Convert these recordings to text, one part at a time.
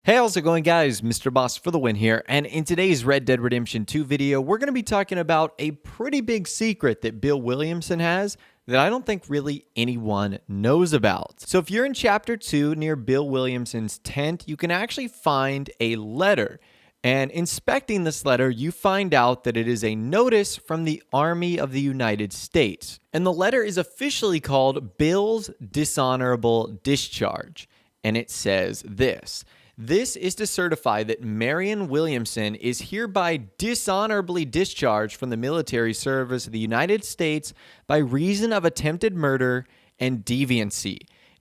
Hey, how's it going, guys? Mr. Boss for the win here, and in today's Red Dead Redemption 2 video, we're going to be talking about a pretty big secret that Bill Williamson has that I don't think really anyone knows about. So if you're in Chapter 2 near Bill Williamson's tent, you can actually find a letter. And inspecting this letter, you find out that it is a notice from the Army of the United States. And the letter is officially called Bill's Dishonorable Discharge. And it says this: "This is to certify that Marion Williamson is hereby dishonorably discharged from the military service of the United States by reason of attempted murder and deviancy.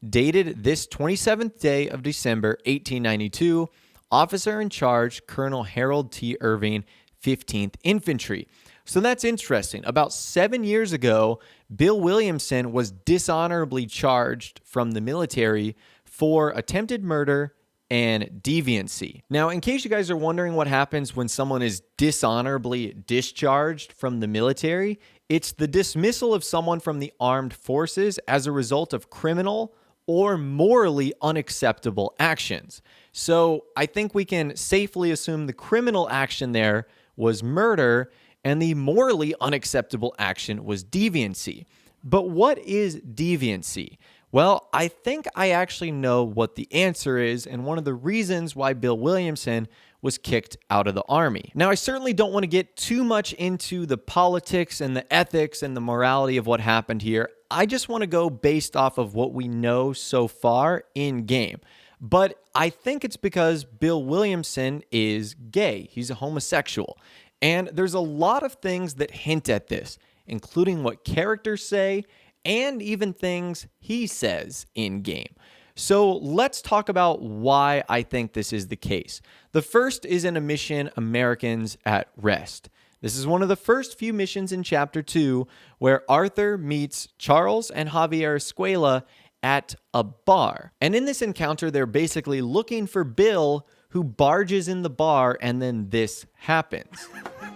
Dated this 27th day of December, 1892, officer in charge, Colonel Harold T. Irving, 15th Infantry." So that's interesting. About 7 years ago, Bill Williamson was dishonorably charged from the military for attempted murder and deviancy. Now, in case you guys are wondering what happens when someone is dishonorably discharged from the military, it's the dismissal of someone from the armed forces as a result of criminal or morally unacceptable actions. So I think we can safely assume the criminal action there was murder and the morally unacceptable action was deviancy. But what is deviancy? Well, I think I actually know what the answer is and one of the reasons why Bill Williamson was kicked out of the Army. Now, I certainly don't want to get too much into the politics and the ethics and the morality of what happened here. I just want to go based off of what we know so far in game. But I think it's because Bill Williamson is gay. He's a homosexual. And there's a lot of things that hint at this, including what characters say and even things he says in game. So let's talk about why I think this is the case. The first is in a mission, Americans at Rest. This is one of the first few missions in Chapter 2 where Arthur meets Charles and Javier Escuela at a bar. And in this encounter, they're basically looking for Bill, who barges in the bar, and then this happens.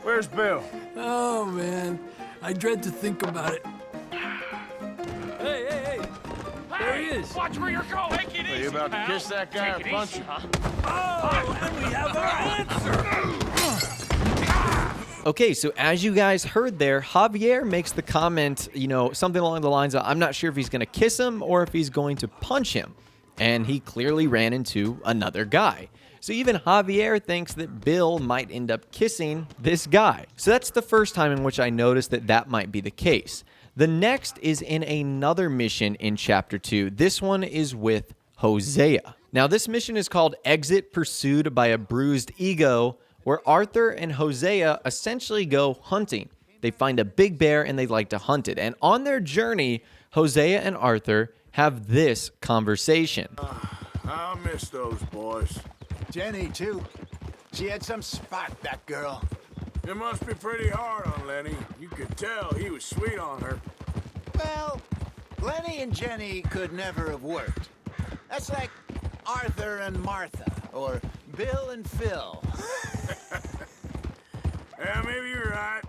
Where's Bill? Oh, man. I dread to think about it. Hey! There he is. Watch where you're going. Take it Are easy, you about pal. to kiss that guy Take or it punch easy, him? huh? Oh, and we have our answer. Okay, so as you guys heard there, Javier makes the comment, something along the lines of, I'm not sure if he's going to kiss him or if he's going to punch him. And he clearly ran into another guy. So even Javier thinks that Bill might end up kissing this guy. So that's the first time in which I noticed that that might be the case. The next is in another mission in Chapter 2. This one is with Hosea. Now, this mission is called Exit Pursued by a Bruised Ego, where Arthur and Hosea essentially go hunting. They find a big bear and they like to hunt it. And on their journey, Hosea and Arthur have this conversation. I'll miss those boys. Jenny, too. She had some spot, that girl. It must be pretty hard on Lenny. You could tell he was sweet on her. Well, Lenny and Jenny could never have worked. That's like Arthur and Martha, or Bill and Phil. Yeah, maybe you're right.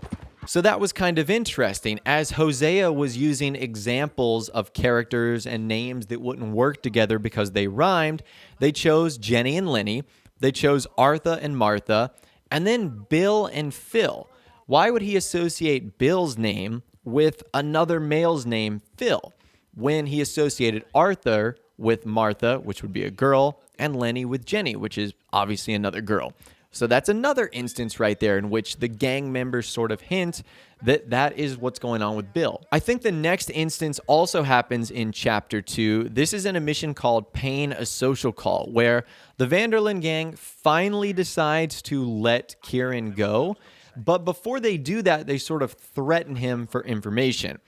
So that was kind of interesting, as Hosea was using examples of characters and names that wouldn't work together because they rhymed. They chose Jenny and Lenny, they chose Arthur and Martha, and then Bill and Phil. Why would he associate Bill's name with another male's name, Phil, when he associated Arthur with Martha, which would be a girl, and Lenny with Jenny, which is obviously another girl? So that's another instance right there in which the gang members sort of hint that that is what's going on with Bill. I think the next instance also happens in Chapter 2. This is in a mission called Paying a Social Call, where the Vanderlyn gang finally decides to let Kieran go. But before they do that, they sort of threaten him for information.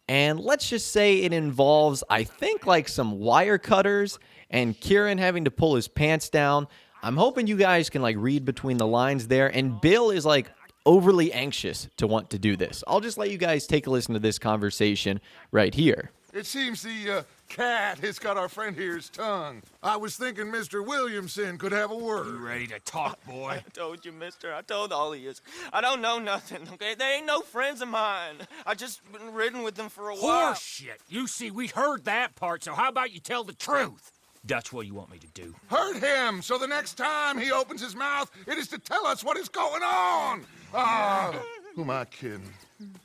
And let's just say it involves, I think, like some wire cutters and Kieran having to pull his pants down. I'm hoping you guys can read between the lines there. And Bill is overly anxious to want to do this. I'll just let you guys take a listen to this conversation right here. It seems the cat has got our friend here's tongue. I was thinking Mr. Williamson could have a word. You ready to talk, boy? I told you, mister. I told all of you. I don't know nothing, okay? They ain't no friends of mine. I just been ridden with them for a while. Horse shit. You see, we heard that part, so how about you tell the truth? That's what you want me to do. Hurt him, so the next time he opens his mouth, it is to tell us what is going on. Ah, who am I kidding?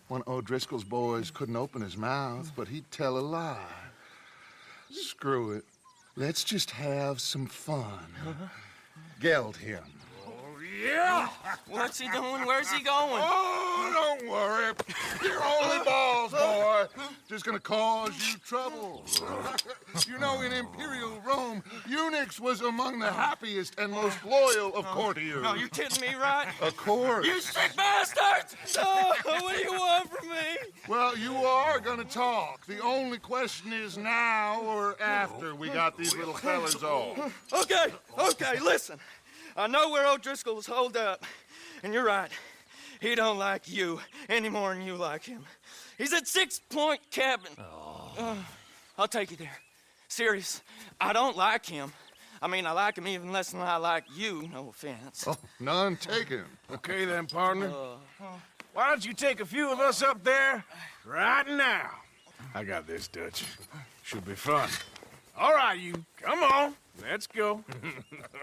One of O'Driscoll's boys couldn't open his mouth, but he'd tell a lie. Screw it. Let's just have some fun. Geld him. Yeah! What's he doing? Where's he going? Oh, don't worry. You're only balls, boy. Just gonna cause you trouble. You know, in Imperial Rome, eunuchs was among the happiest and most loyal of courtiers. No, you kidding me, right? Of course. You sick bastards! Oh, what do you want from me? Well, you are gonna talk. The only question is now or after we got these little fellas off. Okay, listen. I know where O'Driscoll's holed up, and you're right. He don't like you any more than you like him. He's at 6 Point Cabin. I'll take you there. Serious, I don't like him. I mean, I like him even less than I like you, no offense. Oh, none taken. Okay then, partner. Why don't you take a few of us up there right now? I got this, Dutch. Should be fun. All right, you. Come on. Let's go.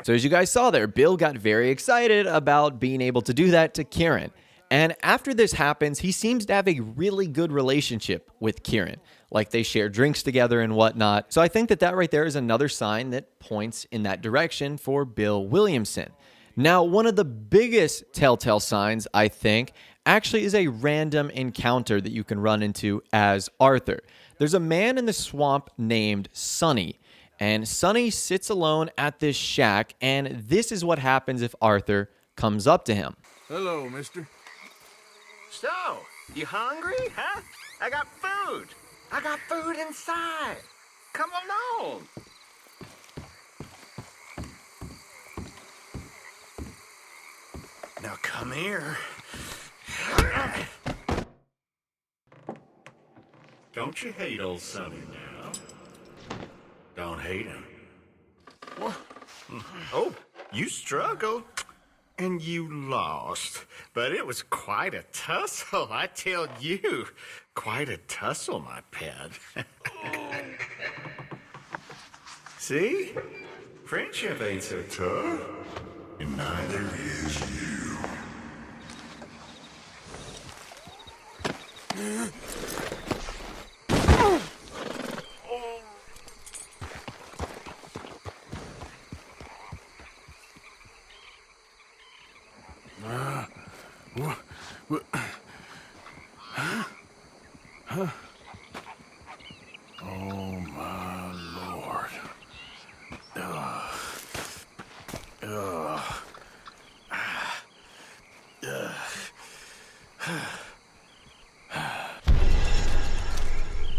So as you guys saw there, Bill got very excited about being able to do that to Kieran. And after this happens, he seems to have a really good relationship with Kieran. Like they share drinks together and whatnot. So I think that that right there is another sign that points in that direction for Bill Williamson. Now, one of the biggest telltale signs, I think, actually is a random encounter that you can run into as Arthur. There's a man in the swamp named Sonny. And Sonny sits alone at this shack, and this is what happens if Arthur comes up to him. Hello, mister. So, you hungry, huh? I got food. I got food inside. Come along. Now come here. Don't you hate old Sonny now? Don't hate him. What? Oh, you struggled. And you lost. But it was quite a tussle, I tell you. Quite a tussle, my pet. See? Friendship ain't so tough. And neither is you. Oh, my Lord.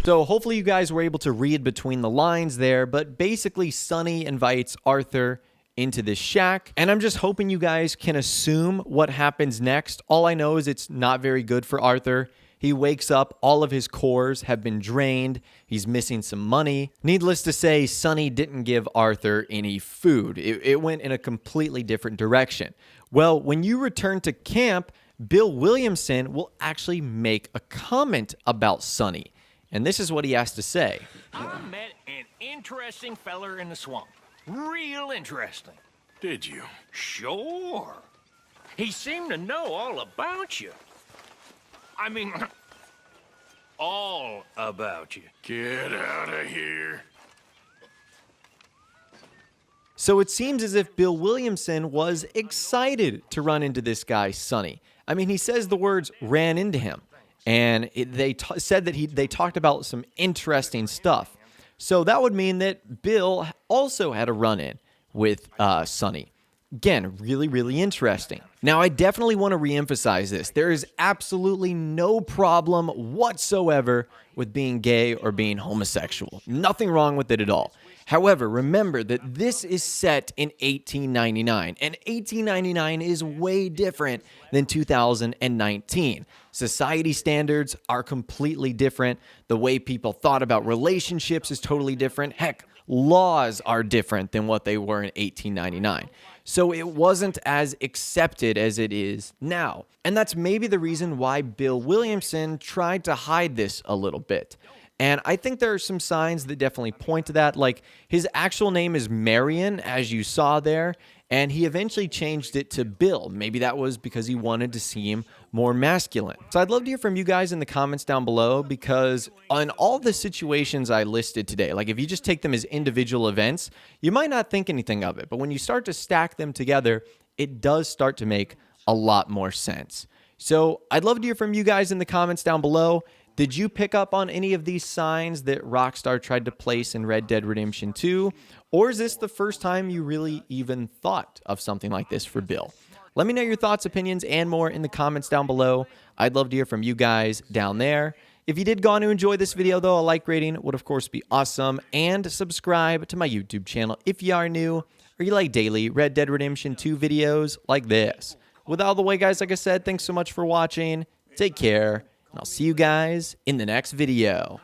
So hopefully you guys were able to read between the lines there, but basically Sonny invites Arthur into this shack, and I'm just hoping you guys can assume what happens next. All I know is it's not very good for Arthur. He wakes up, all of his cores have been drained, he's missing some money. Needless to say, Sonny didn't give Arthur any food. It went in a completely different direction. Well, when you return to camp, Bill Williamson will actually make a comment about Sonny. And this is what he has to say. I met an interesting feller in the swamp. Real interesting. Did you? Sure. He seemed to know all about you. I mean, all about you. Get out of here. So it seems as if Bill Williamson was excited to run into this guy, Sonny. I mean, he says the words ran into him. And they said that they talked about some interesting stuff. So that would mean that Bill also had a run-in with Sonny. Again, really, really interesting. Now, I definitely want to reemphasize this. There is absolutely no problem whatsoever with being gay or being homosexual. Nothing wrong with it at all. However, remember that this is set in 1899, and 1899 is way different than 2019. Society standards are completely different. The way people thought about relationships is totally different. Heck, laws are different than what they were in 1899. So it wasn't as accepted as it is now. And that's maybe the reason why Bill Williamson tried to hide this a little bit. And I think there are some signs that definitely point to that. Like, his actual name is Marion, as you saw there, and he eventually changed it to Bill. Maybe that was because he wanted to seem more masculine. So I'd love to hear from you guys in the comments down below, because on all the situations I listed today, like if you just take them as individual events, you might not think anything of it. But when you start to stack them together, it does start to make a lot more sense. So I'd love to hear from you guys in the comments down below. Did you pick up on any of these signs that Rockstar tried to place in Red Dead Redemption 2? Or is this the first time you really even thought of something like this for Bill? Let me know your thoughts, opinions, and more in the comments down below. I'd love to hear from you guys down there. If you did go on to enjoy this video, though, a like rating would, of course, be awesome. And subscribe to my YouTube channel if you are new or you like daily Red Dead Redemption 2 videos like this. With all the way, guys, like I said, thanks so much for watching. Take care. And I'll see you guys in the next video.